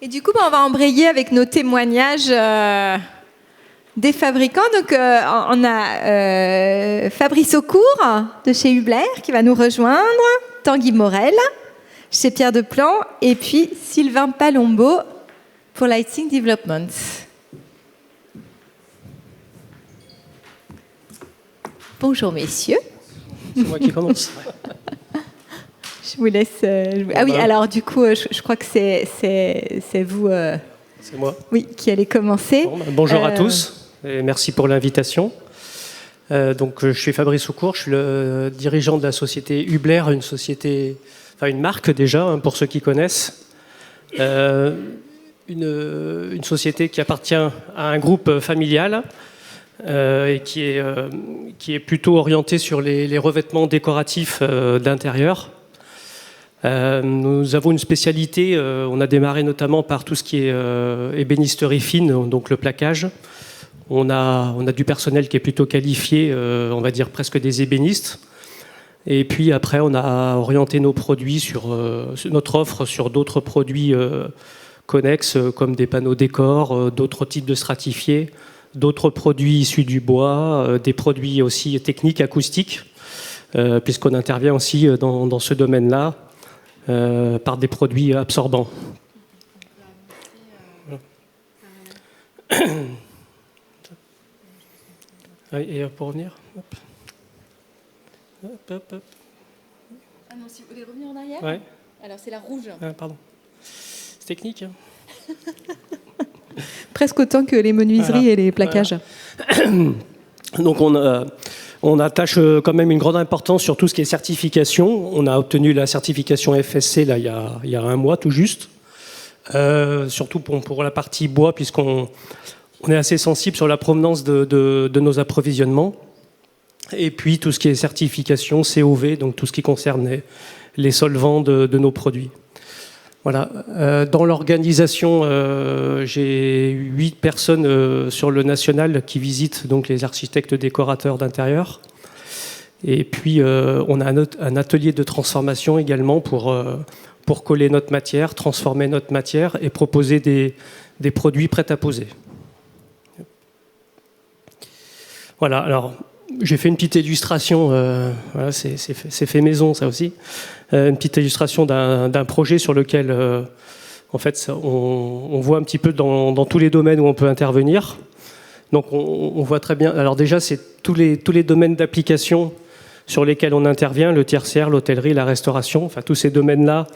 Et du coup, on va embrayer avec nos témoignages des fabricants. Donc, on a Fabrice Aucourt de chez Hubler qui va nous rejoindre, Tanguy Morel chez Pierre Deplan et puis Sylvain Palombo pour Lighting Development. Bonjour messieurs. C'est moi qui commence. Je vous laisse. Ah oui, alors du coup, je crois que c'est vous. C'est moi. Oui, qui allez commencer. Bonjour à tous et merci pour l'invitation. Donc, je suis Fabrice Aucourt, je suis le dirigeant de la société Hubler, une marque déjà, pour ceux qui connaissent. Une société qui appartient à un groupe familial et qui est plutôt orientée sur les revêtements décoratifs d'intérieur. Nous avons une spécialité, on a démarré notamment par tout ce qui est ébénisterie fine, donc le plaquage. On a du personnel qui est plutôt qualifié, on va dire presque des ébénistes. Et puis après, on a orienté nos produits notre offre sur d'autres produits connexes, comme des panneaux décors, d'autres types de stratifiés, d'autres produits issus du bois, des produits aussi techniques, acoustiques, puisqu'on intervient aussi dans ce domaine-là. Par des produits absorbants. Et pour revenir. Hop. Hop. Ah non, si vous voulez revenir en arrière. Ouais. Alors c'est la rouge. Ah, pardon. C'est technique. Presque autant que les menuiseries et les plaquages. Voilà. Donc on attache quand même une grande importance sur tout ce qui est certification. On a obtenu la certification FSC là, il y a un mois tout juste. Surtout pour la partie bois, puisqu'on est assez sensible sur la provenance de nos approvisionnements. Et puis tout ce qui est certification COV, donc tout ce qui concerne les solvants de nos produits. Voilà. Dans l'organisation, j'ai 8 personnes sur le national qui visitent donc les architectes décorateurs d'intérieur. Et puis on a un atelier de transformation également pour coller notre matière, transformer notre matière et proposer des produits prêts à poser. Voilà. Alors j'ai fait une petite illustration. Voilà, c'est fait maison, ça aussi. Une petite illustration d'un projet sur lequel, en fait, on voit un petit peu dans tous les domaines où on peut intervenir. Donc, on voit très bien. Alors déjà, c'est tous les domaines d'application sur lesquels on intervient, le tertiaire, l'hôtellerie, la restauration. Enfin, tous ces domaines-là,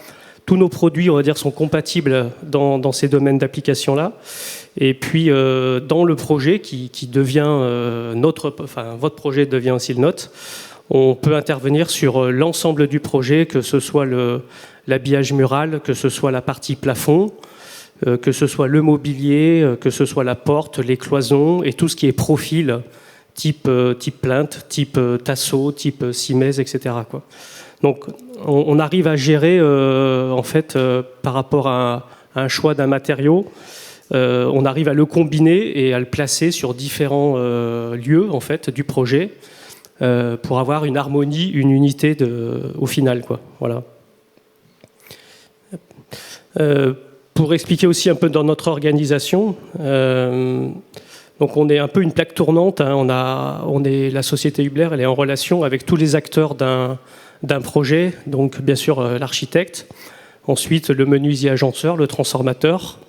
tous nos produits, on va dire, sont compatibles dans ces domaines d'application-là. Et puis, dans le projet qui devient votre projet devient aussi le nôtre, on peut intervenir sur l'ensemble du projet, que ce soit l'habillage mural, que ce soit la partie plafond, que ce soit le mobilier, que ce soit la porte, les cloisons et tout ce qui est profil, type plinthe, type tasseau, type simèse, etc. quoi. Donc, on arrive à gérer, par rapport à un choix d'un matériau, on arrive à le combiner et à le placer sur différents lieux en fait, du projet pour avoir une harmonie, une unité au final. Quoi. Voilà. Pour expliquer aussi un peu dans notre organisation, donc on est un peu une plaque tournante. Hein, la société Hubler, elle est en relation avec tous les acteurs d'un projet. Donc bien sûr l'architecte, ensuite le menuisier agenceur, le transformateur,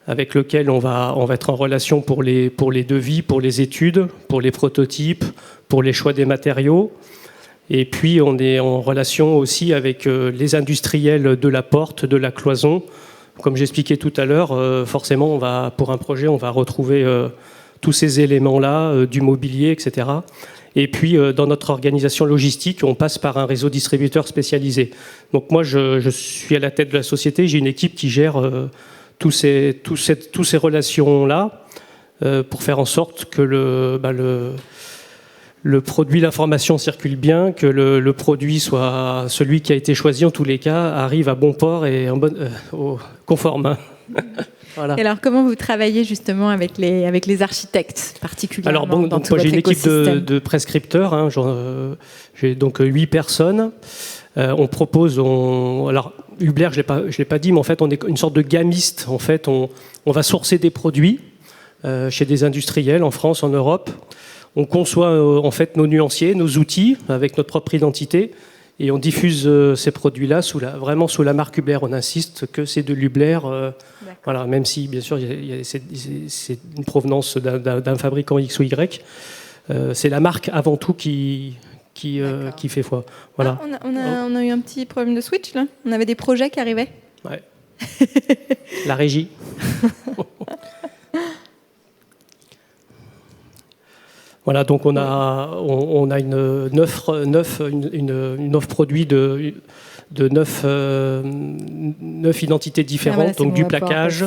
avec lequel on va être en relation pour les devis, pour les études, pour les prototypes, pour les choix des matériaux. Et puis on est en relation aussi avec les industriels de la porte, de la cloison. Comme j'expliquais tout à l'heure, forcément, pour un projet, on va retrouver tous ces éléments-là, du mobilier, etc. Et puis, dans notre organisation logistique, on passe par un réseau distributeur spécialisé. Donc moi, je suis à la tête de la société, j'ai une équipe qui gère tous ces relations-là pour faire en sorte que le produit, l'information circule bien, que le produit soit celui qui a été choisi en tous les cas, arrive à bon port et conforme. Hein. Voilà. Et alors, comment vous travaillez justement avec les architectes particulièrement? Alors moi, j'ai une équipe de prescripteurs. Hein, j'ai donc 8 personnes. On propose, alors Hubler, je ne l'ai pas dit, mais en fait, on est une sorte de gamiste. En fait, on va sourcer des produits chez des industriels en France, en Europe. On conçoit en fait nos nuanciers, nos outils avec notre propre identité, et on diffuse ces produits-là vraiment sous la marque Hubler. On insiste que c'est de l'Hubler, voilà, même si bien sûr c'est une provenance d'un fabricant X ou Y. C'est la marque avant tout qui fait foi. Voilà. On a eu un petit problème de switch là. On avait des projets qui arrivaient. Ouais. La régie. Voilà, donc on a une offre produit de 9 identités différentes, donc du plaquage,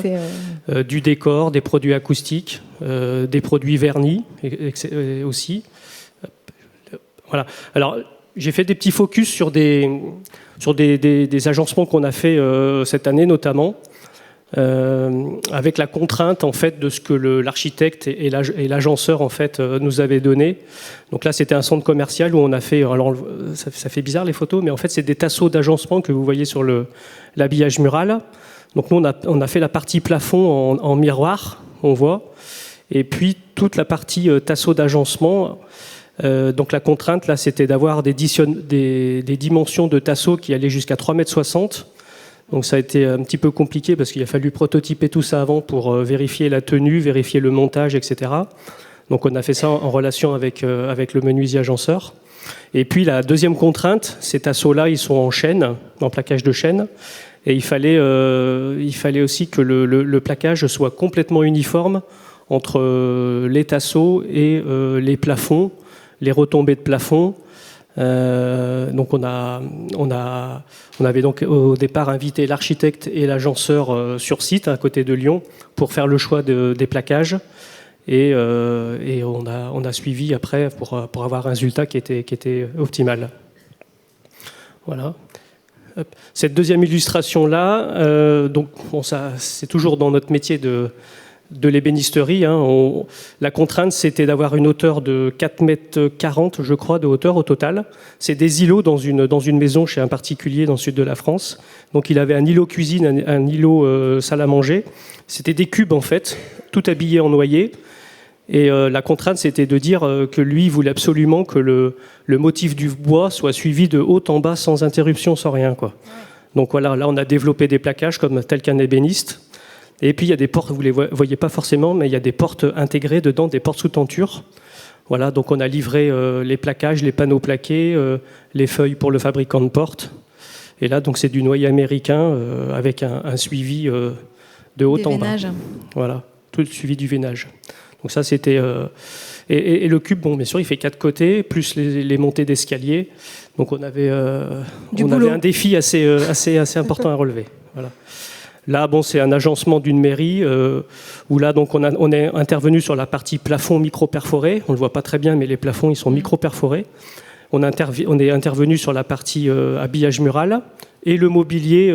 du décor, des produits acoustiques, des produits vernis aussi. Voilà. Alors, j'ai fait des petits focus sur des agencements qu'on a fait cette année notamment, avec la contrainte en fait de ce que l'architecte et l'agenceur en fait nous avaient donné. Donc là, c'était un centre commercial où on a fait. Alors, ça fait bizarre les photos, mais en fait, c'est des tasseaux d'agencement que vous voyez sur l'habillage mural. Donc nous, on a fait la partie plafond en miroir, on voit, et puis toute la partie tasseau d'agencement. Donc la contrainte là, c'était d'avoir des dimensions de tasseaux qui allaient jusqu'à 3,60 m. Donc ça a été un petit peu compliqué parce qu'il a fallu prototyper tout ça avant pour vérifier la tenue, vérifier le montage, etc. Donc on a fait ça en relation avec le menuisier agenceur. Et puis la deuxième contrainte, ces tasseaux-là, ils sont en chaîne, en plaquage de chaîne. Et il fallait aussi que le plaquage soit complètement uniforme entre les tasseaux et les plafonds, les retombées de plafond. Donc on avait donc au départ invité l'architecte et l'agenceur sur site à côté de Lyon pour faire le choix des plaquages et on a suivi après pour avoir un résultat qui était optimal. Voilà. Cette deuxième illustration là, donc ça c'est toujours dans notre métier de l'ébénisterie. La contrainte, c'était d'avoir une hauteur de 4,40 m, je crois, de hauteur au total. C'est des îlots dans une maison chez un particulier dans le sud de la France. Donc il avait un îlot cuisine, un îlot salle à manger. C'était des cubes, en fait, tout habillés en noyer. Et la contrainte, c'était de dire que lui voulait absolument que le motif du bois soit suivi de haut en bas, sans interruption, sans rien, quoi. Donc voilà, là, on a développé des plaquages tel qu'un ébéniste. Et puis il y a des portes, vous ne les voyez pas forcément, mais il y a des portes intégrées dedans, des portes sous tenture. Voilà, donc on a livré les plaquages, les panneaux plaqués, les feuilles pour le fabricant de portes. Et là, donc c'est du noyer américain avec un suivi de haut en bas. Voilà, tout le suivi du veinage. Donc ça, c'était... Et le cube, bon, bien sûr, il fait 4 côtés, plus les montées d'escalier. Donc on avait un défi assez important à relever. Voilà. Là, bon, c'est un agencement d'une mairie où là, donc, on est intervenu sur la partie plafond micro-perforé. On ne le voit pas très bien, mais les plafonds, ils sont micro-perforés. On est intervenu sur la partie habillage mural et le mobilier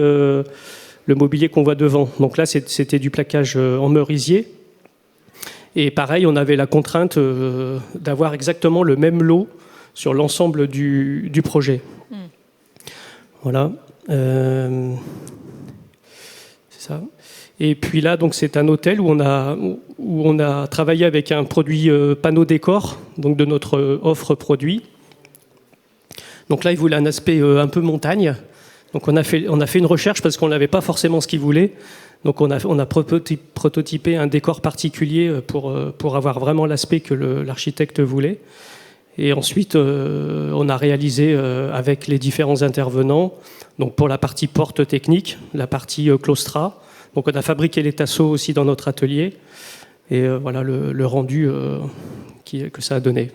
qu'on voit devant. Donc là, c'était du plaquage en merisier. Et pareil, on avait la contrainte d'avoir exactement le même lot sur l'ensemble du projet. Voilà. Ça. Et puis là, donc, c'est un hôtel où on a travaillé avec un produit panneau décor, donc de notre offre produit. Donc là, il voulait un aspect un peu montagne. Donc on a fait une recherche parce qu'on n'avait pas forcément ce qu'il voulait. Donc on a prototypé un décor particulier pour avoir vraiment l'aspect que l'architecte voulait. Et ensuite, on a réalisé avec les différents intervenants, donc pour la partie porte technique, la partie claustra. Donc on a fabriqué les tasseaux aussi dans notre atelier. Et voilà le rendu que ça a donné.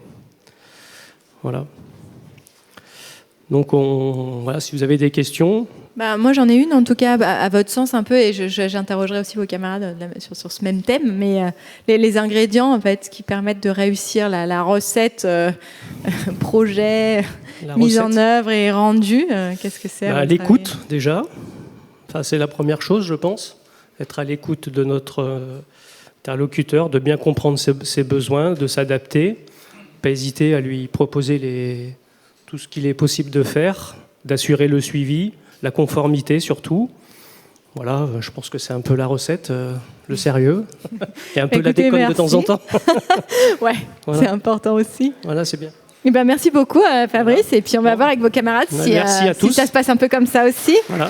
Voilà. Donc voilà, si vous avez des questions... moi j'en ai une en tout cas à votre sens un peu et j'interrogerai aussi vos camarades sur ce même thème, mais les ingrédients en fait qui permettent de réussir la recette projet mise en œuvre et rendue, qu'est-ce que c'est l'écoute déjà, enfin, c'est la première chose je pense, être à l'écoute de notre interlocuteur, de bien comprendre ses besoins, de s'adapter, pas hésiter à lui proposer tout ce qu'il est possible de faire. d'assurer le suivi, la conformité surtout. Voilà, je pense que c'est un peu la recette, le sérieux, et un peu la déconne de temps en temps. Ouais, voilà. C'est important aussi. Voilà, c'est bien. Eh ben, merci beaucoup, Fabrice, et puis on va voir avec vos camarades si ça se passe un peu comme ça aussi. Voilà.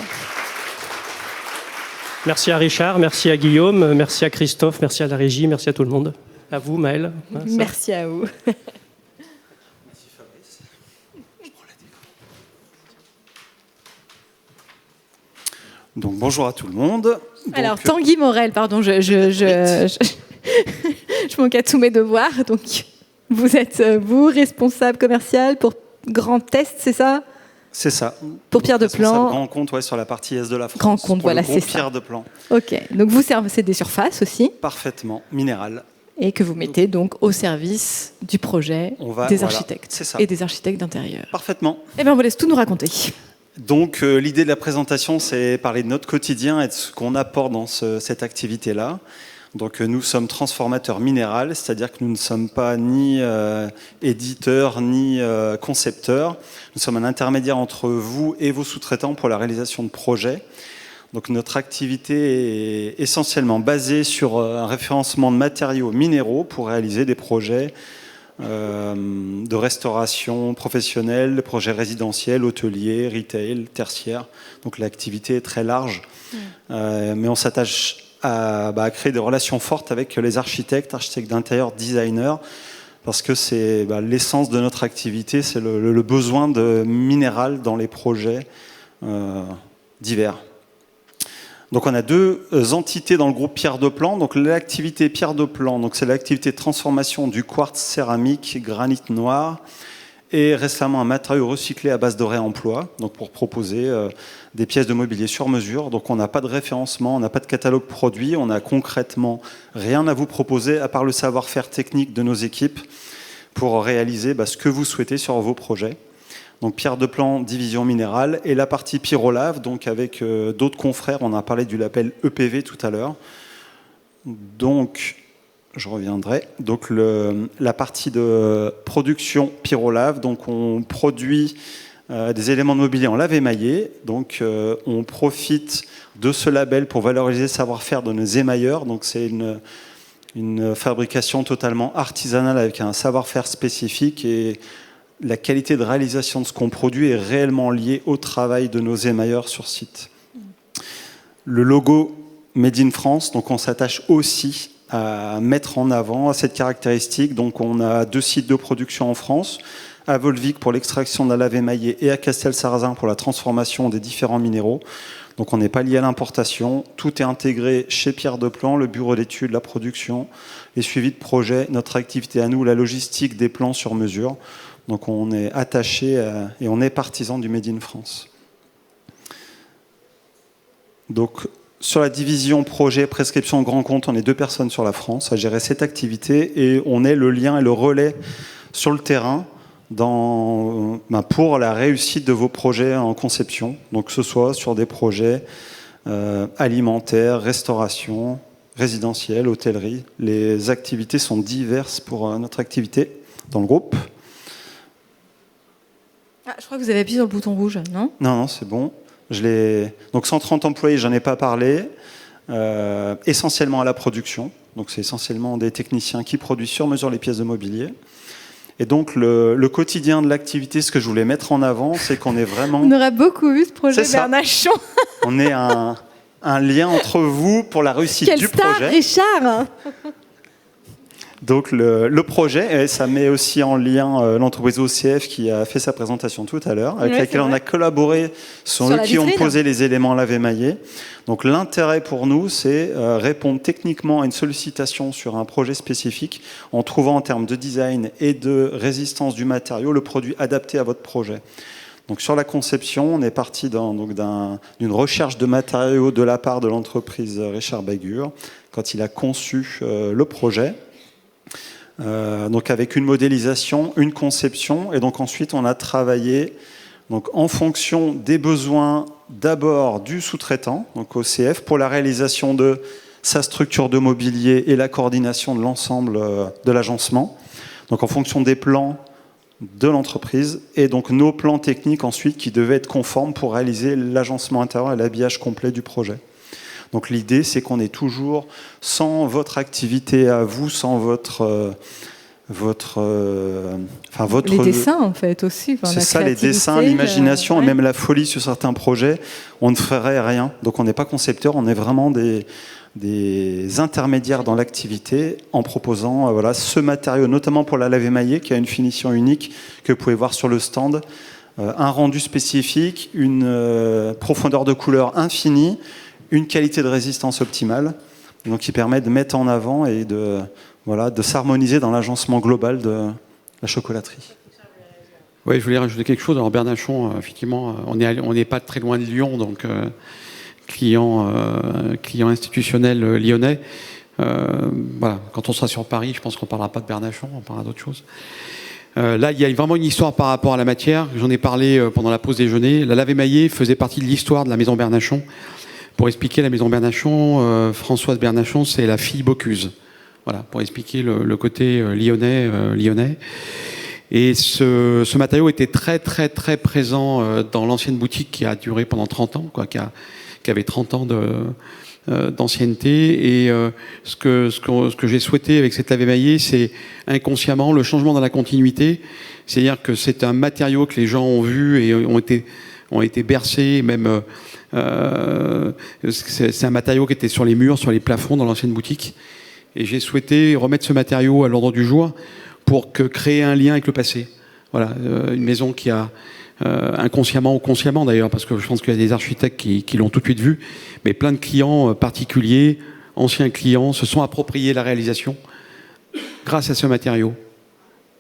Merci à Richard, merci à Guillaume, merci à Christophe, merci à la régie, merci à tout le monde. À vous, Maëlle. Merci à vous. Merci Fabrice. Je prends la déco. Donc bonjour à tout le monde. Alors Tanguy Morel, pardon, je manque à tous mes devoirs. Donc vous êtes vous responsable commercial pour Grand Est, c'est ça? C'est ça. Pour Pierre de Plan. Grand compte, ouais, sur la partie est de la France. Grand compte, voilà, c'est ça. Pierre de Plan. Ok. Donc vous servez des surfaces aussi. Parfaitement, minéral. Et que vous mettez donc au service du projet des architectes. C'est ça. Et des architectes d'intérieur. Parfaitement. Eh bien, on vous laisse tout nous raconter. Donc l'idée de la présentation, c'est parler de notre quotidien et de ce qu'on apporte dans cette activité-là. Donc nous sommes transformateurs minéral, c'est-à-dire que nous ne sommes pas ni éditeurs ni concepteurs. Nous sommes un intermédiaire entre vous et vos sous-traitants pour la réalisation de projets. Donc notre activité est essentiellement basée sur un référencement de matériaux minéraux pour réaliser des projets de restauration professionnelle, projets résidentiels, hôteliers, retail, tertiaire. Donc l'activité est très large, mais on s'attache à créer des relations fortes avec les architectes d'intérieur, designers, parce que c'est l'essence de notre activité, c'est le besoin de minéral dans les projets divers. Donc on a deux entités dans le groupe Pierre de Plan. Donc l'activité Pierre de Plan, donc c'est l'activité de transformation du quartz céramique, granit noir, et récemment un matériau recyclé à base de réemploi, donc pour proposer des pièces de mobilier sur mesure. Donc on n'a pas de référencement, on n'a pas de catalogue produit, on n'a concrètement rien à vous proposer à part le savoir-faire technique de nos équipes pour réaliser ce que vous souhaitez sur vos projets. Donc Pierre de Plan, division minérale, et la partie Pyrolave, donc avec d'autres confrères, on a parlé du label EPV tout à l'heure. Donc je reviendrai. Donc la partie de production Pyrolave, donc on produit des éléments de mobilier en lave émaillé. Donc on profite de ce label pour valoriser le savoir-faire de nos émailleurs. Donc c'est une fabrication totalement artisanale avec un savoir-faire spécifique, et la qualité de réalisation de ce qu'on produit est réellement liée au travail de nos émailleurs sur site. Le logo Made in France, donc on s'attache aussi à mettre en avant cette caractéristique. Donc on a 2 sites de production en France, à Volvic pour l'extraction de la lave émaillée et à Castelsarrasin pour la transformation des différents minéraux. Donc on n'est pas lié à l'importation, tout est intégré chez Pierre de Plan, le bureau d'études, la production, les suivis de projet, notre activité à nous, la logistique des plans sur mesure. Donc on est attaché et on est partisan du Made in France. Donc sur la division projet, prescription, grand compte, on est 2 personnes sur la France à gérer cette activité, et on est le lien et le relais sur le terrain pour la réussite de vos projets en conception. Donc que ce soit sur des projets alimentaires, restauration, résidentielle, hôtellerie. Les activités sont diverses pour notre activité dans le groupe. Ah, je crois que vous avez appuyé sur le bouton rouge, non? Non, c'est bon. Donc 130 employés, j'en ai pas parlé. Essentiellement à la production. Donc c'est essentiellement des techniciens qui produisent sur mesure les pièces de mobilier. Et donc le quotidien de l'activité, ce que je voulais mettre en avant, c'est qu'on est vraiment... On aura beaucoup vu ce projet Bernachon. On est un lien entre vous pour la réussite du projet. Quelle star, Richard! Donc le projet, et ça met aussi en lien l'entreprise OCF qui a fait sa présentation tout à l'heure, avec laquelle on a collaboré, sont eux qui ont posé les éléments lave émaillés. Donc l'intérêt pour nous, c'est répondre techniquement à une sollicitation sur un projet spécifique, en trouvant en termes de design et de résistance du matériau le produit adapté à votre projet. Donc sur la conception, on est parti d'une recherche de matériaux de la part de l'entreprise Richard Bagur, quand il a conçu le projet. Donc avec une modélisation, une conception, et donc ensuite on a travaillé en fonction des besoins d'abord du sous-traitant, donc OCF, pour la réalisation de sa structure de mobilier et la coordination de l'ensemble de l'agencement. Donc en fonction des plans de l'entreprise et donc nos plans techniques ensuite qui devaient être conformes pour réaliser l'agencement intérieur et l'habillage complet du projet. Donc l'idée, c'est qu'on est toujours, sans votre activité à vous, sans les dessins en fait aussi. C'est ça, les dessins, l'imagination et même la folie sur certains projets, on ne ferait rien. Donc on n'est pas concepteur, on est vraiment des intermédiaires dans l'activité en proposant ce matériau, notamment pour la lave émaillée, qui a une finition unique que vous pouvez voir sur le stand, un rendu spécifique, une profondeur de couleur infinie, une qualité de résistance optimale, donc qui permet de mettre en avant et de s'harmoniser dans l'agencement global de la chocolaterie. Oui, je voulais rajouter quelque chose. Alors Bernachon, effectivement, on n'est pas très loin de Lyon, donc client institutionnel lyonnais. Quand on sera sur Paris, je pense qu'on ne parlera pas de Bernachon, on parlera d'autre chose. Là, il y a vraiment une histoire par rapport à la matière. J'en ai parlé pendant la pause déjeuner. La lave émaillée faisait partie de l'histoire de la maison Bernachon. Pour expliquer la maison Bernachon, Françoise Bernachon, c'est la fille Bocuse. Voilà, pour expliquer le côté lyonnais. Et ce matériau était très, très, très présent dans l'ancienne boutique qui a duré pendant 30 ans, qui avait 30 ans d'ancienneté. Et ce que j'ai souhaité avec cette lave émaillée, c'est inconsciemment le changement dans la continuité. C'est-à-dire que c'est un matériau que les gens ont vu et ont été bercés, même... c'est un matériau qui était sur les murs, sur les plafonds dans l'ancienne boutique. Et j'ai souhaité remettre ce matériau à l'ordre du jour pour créer un lien avec le passé. Voilà, une maison qui a inconsciemment ou consciemment d'ailleurs, parce que je pense qu'il y a des architectes qui l'ont tout de suite vu, mais plein de clients particuliers, anciens clients, se sont appropriés la réalisation grâce à ce matériau,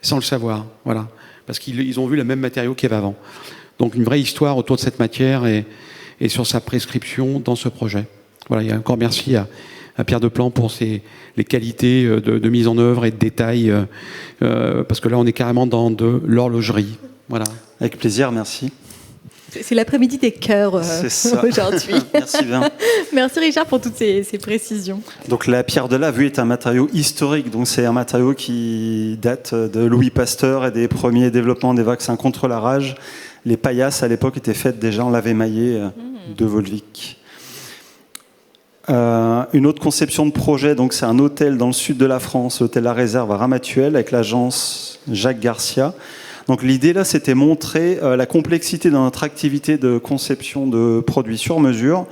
sans le savoir. Voilà, parce qu'ils ont vu le même matériau qu'il y avait avant. Donc une vraie histoire autour de cette matière et sur sa prescription dans ce projet. Voilà, et encore merci à Pierre Deplan pour les qualités de mise en œuvre et de détail, parce que là on est carrément dans de l'horlogerie. Voilà. Avec plaisir, merci. C'est l'après-midi des cœurs aujourd'hui. Merci bien. Merci Richard pour toutes ces précisions. Donc la pierre de lave est un matériau historique, donc c'est un matériau qui date de Louis Pasteur et des premiers développements des vaccins contre la rage. Les paillasses à l'époque étaient faites déjà en lave émaillée de Volvic. Une autre conception de projet, donc c'est un hôtel dans le sud de la France, l'hôtel La Réserve à Ramatuelle, avec l'agence Jacques Garcia. Donc l'idée là, c'était montrer la complexité dans notre activité de conception de produits sur mesure.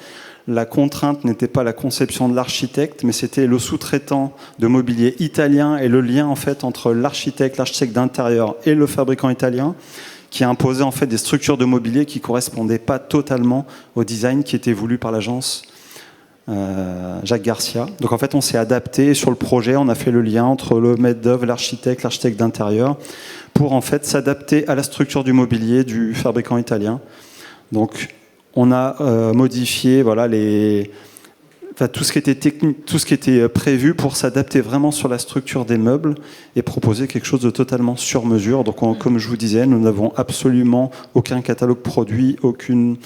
La contrainte n'était pas la conception de l'architecte, mais c'était le sous-traitant de mobilier italien et le lien en fait entre l'architecte d'intérieur et le fabricant italien, qui imposait en fait des structures de mobilier qui correspondaient pas totalement au design qui était voulu par l'agence Jacques Garcia. Donc en fait, on s'est adapté sur le projet, on a fait le lien entre le maître d'œuvre, l'architecte d'intérieur, pour en fait s'adapter à la structure du mobilier du fabricant italien. Donc on a modifié tout ce qui était technique, tout ce qui était prévu pour s'adapter vraiment sur la structure des meubles et proposer quelque chose de totalement sur mesure. Donc comme je vous disais, nous n'avons absolument aucun catalogue produit, aucune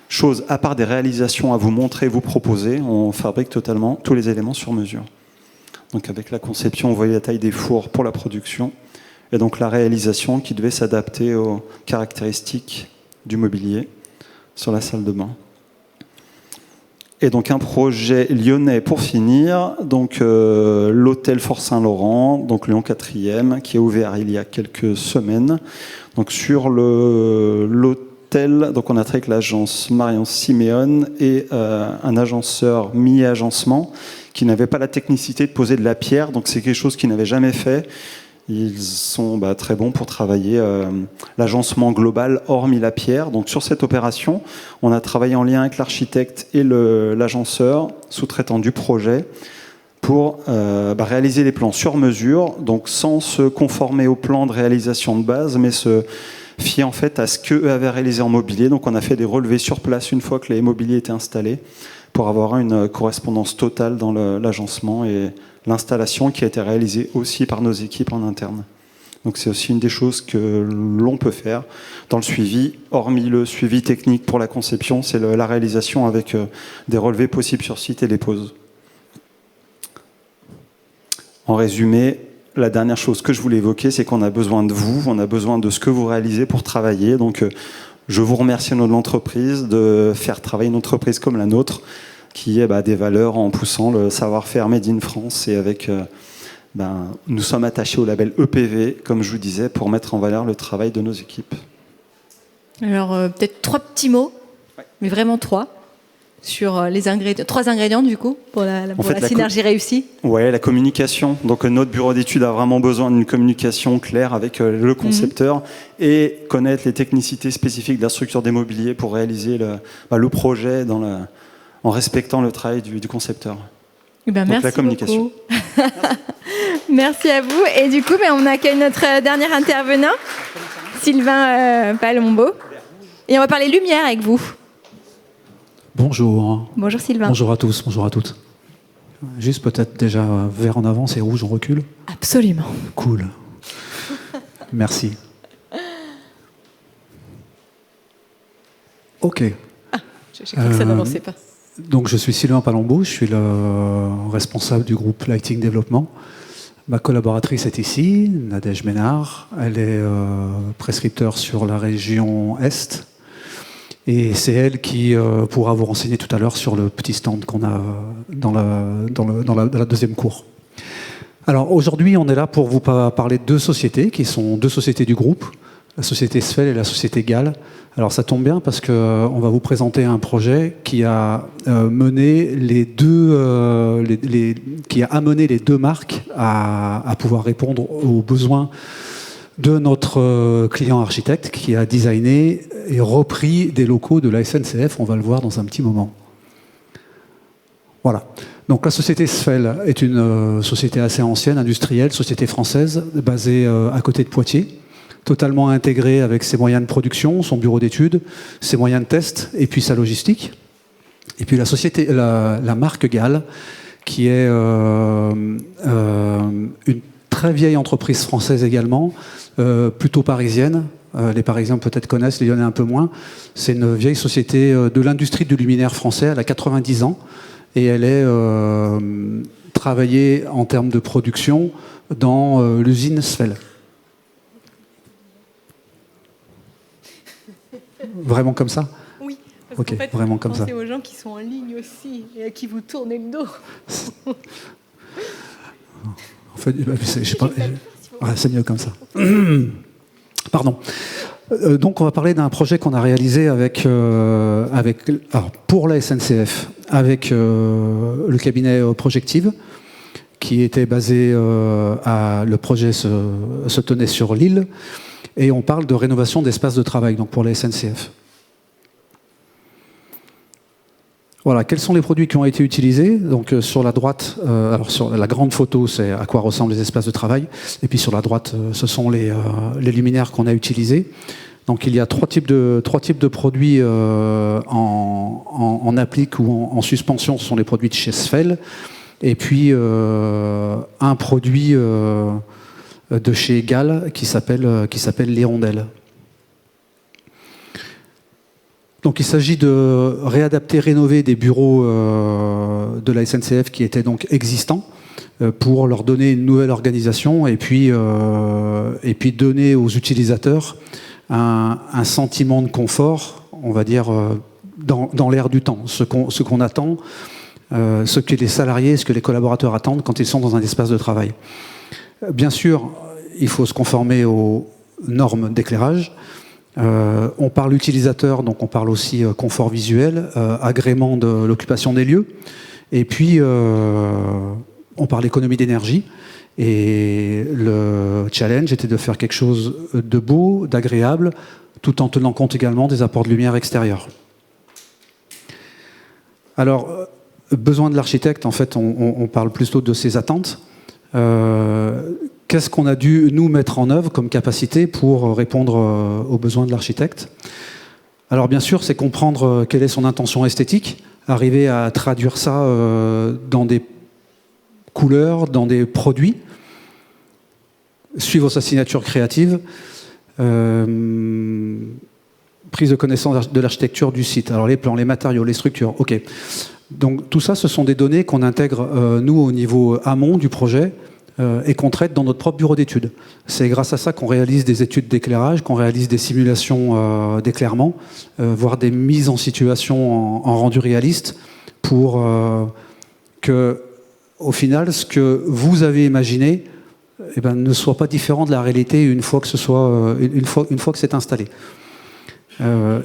chose à part des réalisations à vous montrer, vous proposer. On fabrique totalement tous les éléments sur mesure. Donc avec la conception, on voyait la taille des fours pour la production et donc la réalisation qui devait s'adapter aux caractéristiques du mobilier sur la salle de bain. Et donc un projet lyonnais pour finir, donc l'hôtel Fort Saint-Laurent, donc Lyon 4e, qui est ouvert il y a quelques semaines. Donc sur l'hôtel, donc on a travaillé avec l'agence Marion Siméon et un agenceur mi-agencement qui n'avait pas la technicité de poser de la pierre, donc c'est quelque chose qu'ils n'avaient jamais fait. Ils sont très bons pour travailler l'agencement global hormis la pierre. Donc sur cette opération, on a travaillé en lien avec l'architecte et l'agenceur sous-traitant du projet pour réaliser les plans sur mesure, donc sans se conformer au plan de réalisation de base, mais se fier en fait à ce qu'eux avaient réalisé en mobilier. Donc on a fait des relevés sur place une fois que les mobiliers étaient installés pour avoir une correspondance totale dans l'agencement et l'installation qui a été réalisée aussi par nos équipes en interne. Donc c'est aussi une des choses que l'on peut faire dans le suivi, hormis le suivi technique pour la conception, c'est la réalisation avec des relevés possibles sur site et des pauses. En résumé, la dernière chose que je voulais évoquer, c'est qu'on a besoin de vous, on a besoin de ce que vous réalisez pour travailler. Donc, je vous remercie au nom de l'entreprise de faire travailler une entreprise comme la nôtre, qui est des valeurs en poussant le savoir-faire Made in France. Et avec, nous sommes attachés au label EPV, comme je vous disais, pour mettre en valeur le travail de nos équipes. Alors, peut-être 3 petits mots, mais vraiment 3. Sur les ingrédients, 3 ingrédients du coup pour la synergie réussie. Ouais, la communication. Donc notre bureau d'études a vraiment besoin d'une communication claire avec le concepteur et connaître les technicités spécifiques de la structure des mobiliers pour réaliser le projet en respectant le travail du concepteur. Donc merci la communication. Merci à vous. Et du coup, on accueille notre dernier intervenant, Sylvain Palombo. Et on va parler lumière avec vous. Bonjour. Bonjour Sylvain. Bonjour à tous, bonjour à toutes. Juste peut-être déjà vert en avant, c'est rouge, on recule. Absolument. Cool. Merci. Ok. J'ai cru que ça n'avançait pas. Donc je suis Sylvain Palombo, je suis le responsable du groupe Lighting Développement. Ma collaboratrice est ici, Nadège Ménard. Elle est prescripteur sur la région Est. Et c'est elle qui pourra vous renseigner tout à l'heure sur le petit stand qu'on a dans la deuxième cour. Alors aujourd'hui, on est là pour vous parler de 2 sociétés, qui sont 2 sociétés du groupe, la société Svel et la société GAL. Alors ça tombe bien parce qu'on va vous présenter un projet qui a amené les deux marques à pouvoir répondre aux besoins de notre client architecte qui a designé et repris des locaux de la SNCF. On va le voir dans un petit moment. Voilà. Donc la société Svel est une société assez ancienne, industrielle, société française, basée à côté de Poitiers, totalement intégrée avec ses moyens de production, son bureau d'études, ses moyens de test et puis sa logistique. Et puis la marque GAL, qui est une très vieille entreprise française également, plutôt parisienne. Les Parisiens peut-être connaissent, les Lyonnais un peu moins. C'est une vieille société de l'industrie du luminaire français. Elle a 90 ans et elle est travaillée en termes de production dans l'usine Svel. Vraiment comme ça ? Oui. Ok, en fait, vraiment comme ça. Pensez aux gens qui sont en ligne aussi et à qui vous tournez le dos. En fait, c'est mieux comme ça. Pardon. Donc, on va parler d'un projet qu'on a réalisé pour la SNCF, avec le cabinet Projective, qui était basé le projet se tenait sur Lille, et on parle de rénovation d'espaces de travail, donc pour la SNCF. Voilà, quels sont les produits qui ont été utilisés? Donc sur la droite, sur la grande photo, c'est à quoi ressemblent les espaces de travail. Et puis sur la droite, ce sont les luminaires qu'on a utilisés. Donc il y a trois types de produits en applique ou en suspension. Ce sont les produits de chez Svel. Et puis un produit de chez GAL qui s'appelle l'Hirondelle. Donc il s'agit de réadapter, rénover des bureaux de la SNCF qui étaient donc existants pour leur donner une nouvelle organisation et puis donner aux utilisateurs un sentiment de confort, on va dire, dans l'air du temps, ce qu'on attend, ce que les salariés, ce que les collaborateurs attendent quand ils sont dans un espace de travail. Bien sûr, il faut se conformer aux normes d'éclairage. On parle utilisateur, donc on parle aussi confort visuel, agrément de l'occupation des lieux. Et puis, on parle économie d'énergie. Et le challenge était de faire quelque chose de beau, d'agréable, tout en tenant compte également des apports de lumière extérieure. Alors, besoin de l'architecte, en fait, on parle plutôt de ses attentes. Qu'est-ce qu'on a dû, nous, mettre en œuvre comme capacité pour répondre aux besoins de l'architecte? Alors, bien sûr, c'est comprendre quelle est son intention esthétique, arriver à traduire ça dans des couleurs, dans des produits, suivre sa signature créative, prise de connaissance de l'architecture du site. Alors, les plans, les matériaux, les structures, ok. Donc, tout ça, ce sont des données qu'on intègre, nous, au niveau amont du projet, et qu'on traite dans notre propre bureau d'études. C'est grâce à ça qu'on réalise des études d'éclairage, qu'on réalise des simulations d'éclairement, voire des mises en situation en rendu réaliste pour que, au final, ce que vous avez imaginé ne soit pas différent de la réalité une fois que c'est installé.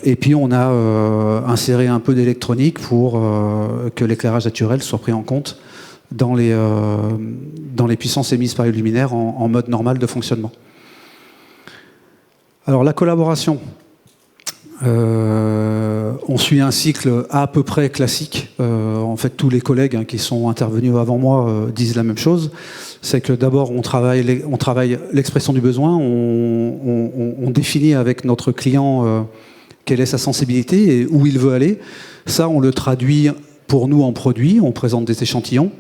Et puis on a inséré un peu d'électronique pour que l'éclairage naturel soit pris en compte dans les puissances émises par les luminaires en mode normal de fonctionnement. Alors la collaboration, on suit un cycle à peu près classique. En fait, tous les collègues qui sont intervenus avant moi disent la même chose. C'est que d'abord, on travaille l'expression du besoin, on définit avec notre client quelle est sa sensibilité et où il veut aller. Ça, on le traduit pour nous en produit, on présente des échantillons.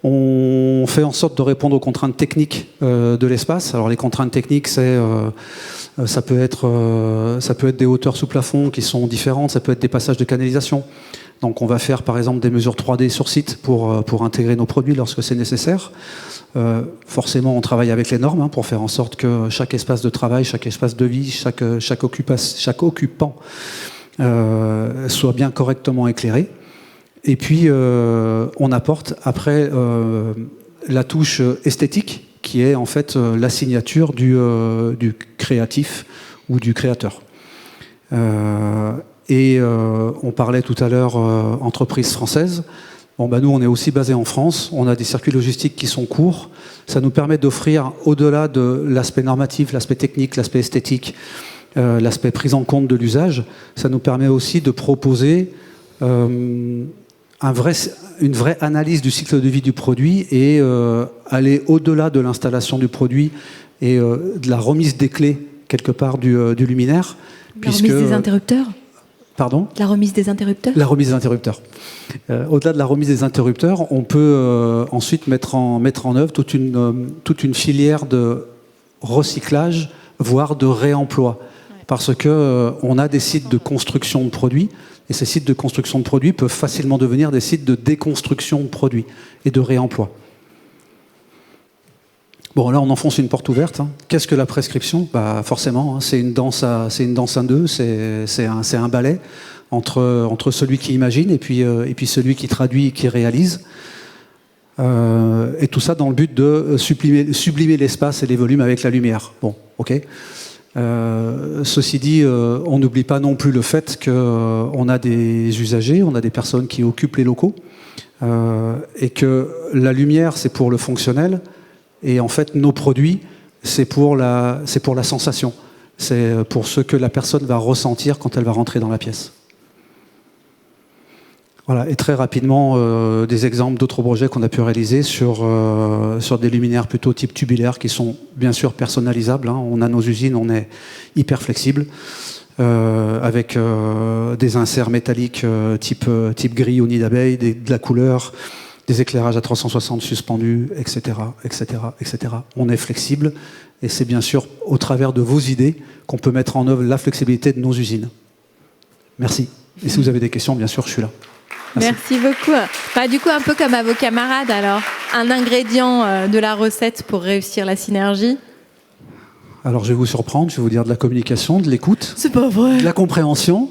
On fait en sorte de répondre aux contraintes techniques de l'espace. Alors les contraintes techniques, ça peut être des hauteurs sous plafond qui sont différentes, ça peut être des passages de canalisation. Donc on va faire par exemple des mesures 3D sur site pour intégrer nos produits lorsque c'est nécessaire. Forcément, on travaille avec les normes pour faire en sorte que chaque espace de travail, chaque espace de vie, chaque occupant soit bien correctement éclairé. Et puis, on apporte après la touche esthétique, qui est en fait la signature du créatif ou du créateur. On parlait tout à l'heure entreprise française. Bon, nous, on est aussi basé en France. On a des circuits logistiques qui sont courts. Ça nous permet d'offrir, au-delà de l'aspect normatif, l'aspect technique, l'aspect esthétique, l'aspect prise en compte de l'usage, ça nous permet aussi de proposer une vraie analyse du cycle de vie du produit et aller au-delà de l'installation du produit et de la remise des clés, quelque part, du luminaire. La remise des interrupteurs ? Pardon ? La remise des interrupteurs ? La remise des interrupteurs. Au-delà de la remise des interrupteurs, on peut ensuite mettre en œuvre toute une filière de recyclage, voire de réemploi. Ouais. Parce qu'on a des sites de construction de produits, et ces sites de construction de produits peuvent facilement devenir des sites de déconstruction de produits et de réemploi. Bon, là, on enfonce une porte ouverte. Qu'est-ce que la prescription ? Forcément, c'est une danse à deux, c'est un ballet entre celui qui imagine et puis celui qui traduit et qui réalise. Et tout ça dans le but de sublimer l'espace et les volumes avec la lumière. Bon, ok. Ceci dit, on n'oublie pas non plus le fait qu'on a des usagers, on a des personnes qui occupent les locaux, et que la lumière, c'est pour le fonctionnel. Et en fait, nos produits, c'est pour la sensation. C'est pour ce que la personne va ressentir quand elle va rentrer dans la pièce. Voilà. Et très rapidement, des exemples d'autres projets qu'on a pu réaliser sur des luminaires plutôt type tubulaire qui sont bien sûr personnalisables. On a nos usines, on est hyper flexible, avec des inserts métalliques type grille au nid d'abeille, de la couleur, des éclairages à 360 suspendus, etc., etc., etc. On est flexible et c'est bien sûr au travers de vos idées qu'on peut mettre en œuvre la flexibilité de nos usines. Merci. Et si vous avez des questions, bien sûr, je suis là. Merci beaucoup. Du coup, un peu comme à vos camarades, alors, un ingrédient de la recette pour réussir la synergie ? Alors, je vais vous surprendre, je vais vous dire de la communication, de l'écoute. C'est pas vrai. De la compréhension.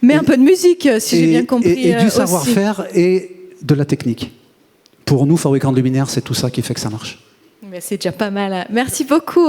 Mais un peu de musique, si j'ai bien compris. Et du savoir-faire et de la technique. Pour nous, fabricants de luminaires, c'est tout ça qui fait que ça marche. Mais c'est déjà pas mal. Merci beaucoup.